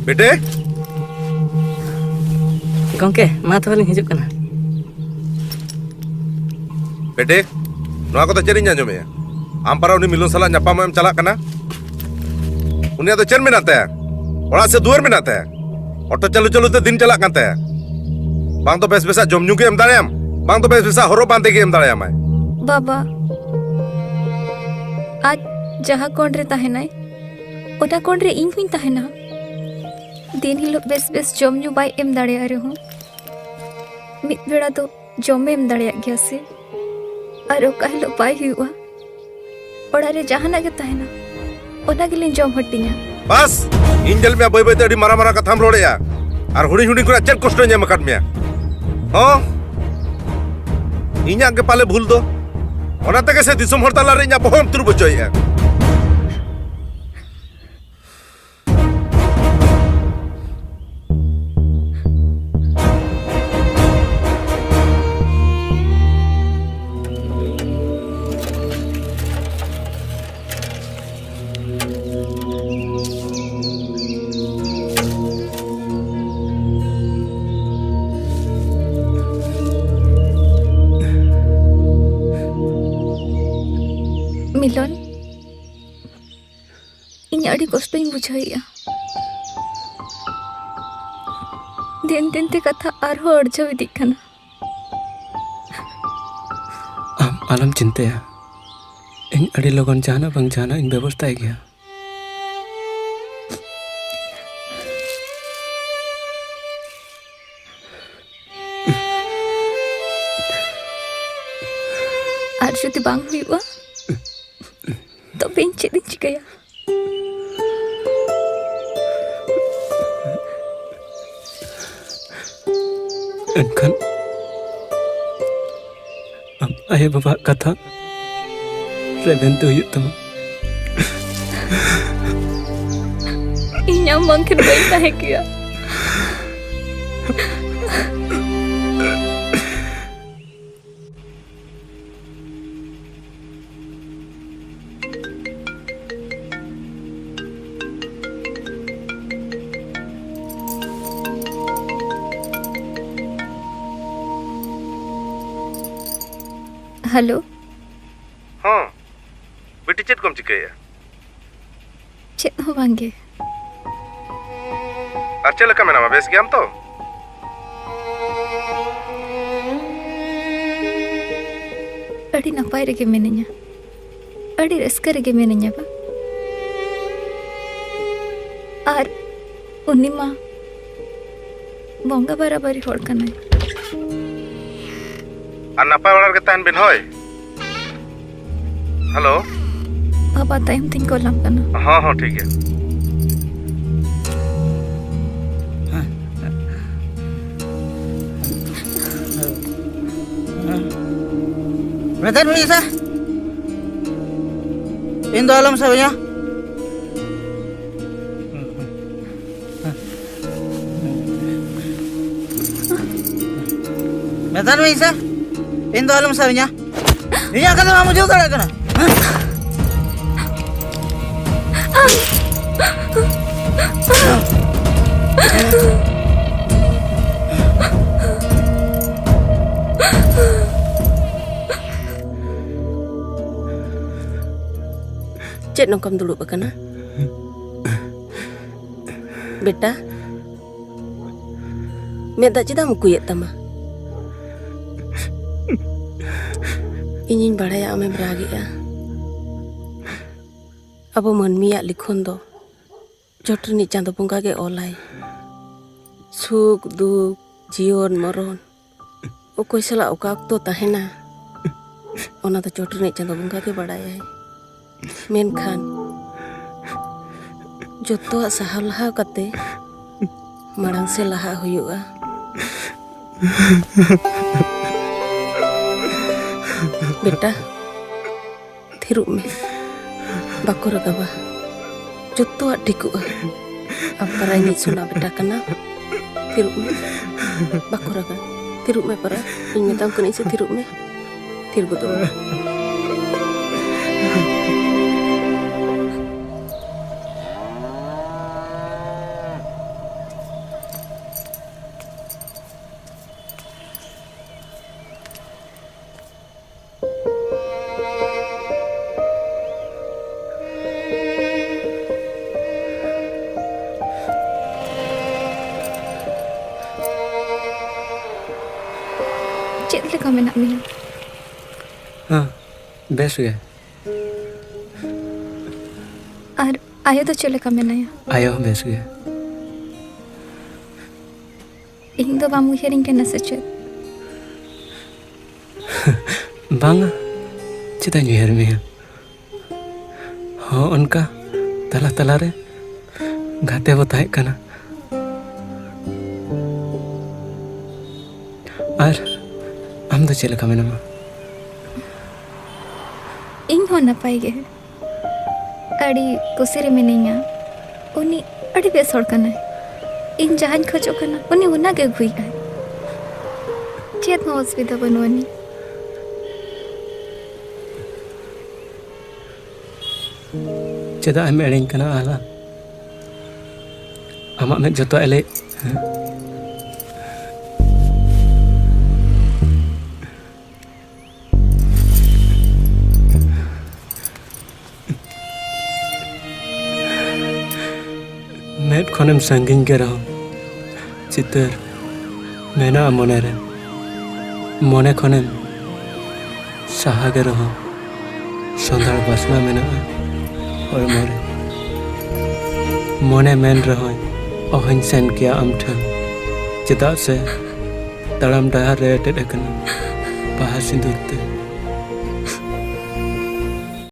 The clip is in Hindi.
बेटे गंके मा तो लिंग हिजुक कना बेटे नोआ को तो चेरिñ आंजोमे आम पारा उनी मिलन साला ᱧᱟᱯᱟᱢ एम चला कना उनिया तो चेन में नाते ओड़ा से दुआर में नाते ऑटो चलू चलू ते दिन चला कांते बांग तो बेस बेसा जम ᱧᱩ के एम दाड़ेयाम बांग तो बेस बेसा हरो बांधे के एम दाड़ेयाम बाबा आज जहाँ कोण रे ताहेनाय ओटा कोण रे इन हुई ताहेना दिन हिलो बेस बेस जम ᱧᱩ बाय एम दाड़ेया रे हूँ मिद बेड़ा तो जम एम दाड़ेया गया से और ओका हिलो बाय हुआ ओड़ा रे जहाना के ताहेना ओना गिलिन जम हटिया बस इन जल में बय बय ते मारा मारा कथाम रोड़ेया और हुडी हुडी को चेक कष्ट ᱧᱟᱢ ᱟᱠᱟᱫ ᱢᱮᱭᱟ ᱦᱚᱸ ᱤᱧᱟᱹᱜ ᱜᱮ ᱯᱟᱞᱮ ᱵᱷᱩᱞ ᱫᱚ ᱚᱱᱟ ᱛᱮᱜᱮ ᱥᱮ ᱫᱤᱥᱚᱢ ᱦᱚᱲ ᱛᱟᱞᱟᱨᱮ ᱤᱧᱟᱹᱜ ᱵᱚᱦᱚᱢ ᱛᱩᱨ ᱵᱚᱪᱚᱭᱮᱜᱼᱟ मिलन इन अड़ी कष्ट बुझाइया दिन दिन ते कथा और अर्जव दिखना आम आलम चिंताया इन अड़ी लगन जाना बंग जाना इन व्यवस्था गया और जुदी बांग हुआ तो बेन चेदिन चिकाया एनखान आम आये बाबा कथा रेबेन तो हुयुग तमा इन्याम मंखिन बई ताहे किया हेलो हाँ बेटी चेत कम चिकाया चेत हो बांगे और चल का मेना बेस गया हम तो अड़ी नपाय रेगे मेनेኛ अड़ी रस्का रेगे मेनेኛ बा और उन्नी माँ बोंगा बराबरी होड़ कनाय और नपाय वाला के तान बिन होय हेलो अब टाइम थिंक कोलाम कना हाँ हाँ ठीक है Medan bisa in dalam sahaja Medan bisa in dalam sahaja ini akan kamu juga kan Cek nongkam dulu bakana बेटा मेदा चेदा मुकुयet tama इनिन बाड़ाया आमे रागेआ अब मनमिया लिखोन दो जटरनी चांदो बंगा के ओलाय सुख दुख जीवन मरण ओकोय सला ओका तो ताहेना ओना तो जटरनी चांदो बंगा के बाड़ाया मेनखान जोतो सहाव लहा कते माड़ांग से लहा हुयुआ बेटा थिरुब में बाको रगाबा जोतो ठिकुआ अब पराई नि सुना बेटा कना थिरुब में बाको रगा थिरुब में परा इन मेताम कनी से थिरुब में थिर गुदो लेका मेना मिया हाँ बेस गे और आयो तो चले का मेनाया आयो हूँ बेस गे ᱤᱧ ᱫᱚ ᱵᱟᱢ ᱩᱭᱦᱟᱹᱨᱤᱧ ᱠᱟᱱᱟ ᱥᱮ ᱪᱮᱫ? बांगा चिता उयहर मेया हाँ उनका तला तला रे गाते वो ताहे कना और हम तो चले का मेना ᱤᱧ ᱦᱚᱸ ᱱᱟᱯᱟᱭ ᱜᱮ ᱟᱹᱰᱤ ᱠᱩᱥᱤ ᱨᱮ ᱢᱤᱱᱟᱹᱧᱟ ᱩᱱᱤ ᱟᱹᱰᱤ ᱵᱮᱥ ᱦᱚᱲ ᱠᱟᱱᱟᱭ ᱤᱧ ᱡᱟᱦᱟᱸᱧ ᱠᱷᱚᱡᱚᱜ ᱠᱟᱱᱟ ᱩᱱᱤ ᱚᱱᱟᱜᱮ ᱟᱹᱜᱩᱭᱮᱫᱟᱭ ᱪᱮᱫ ᱦᱚᱸ ᱚᱥᱩᱵᱤᱫᱷᱟ ᱵᱟᱹᱱᱩᱜ ᱟᱹᱱᱤᱡ चेदा एम एड़िंग कना आला आमा में जतो एले मेट खनेम संगिन के रहो चितर मेना मने रे मने खनेम साहा के रहो संधार बासना मेना और मोरे मने मेन रहोय अहन सेन किया आमठन चेदा से तड़म डहार रे टेट कना बाहा सिंदूर ते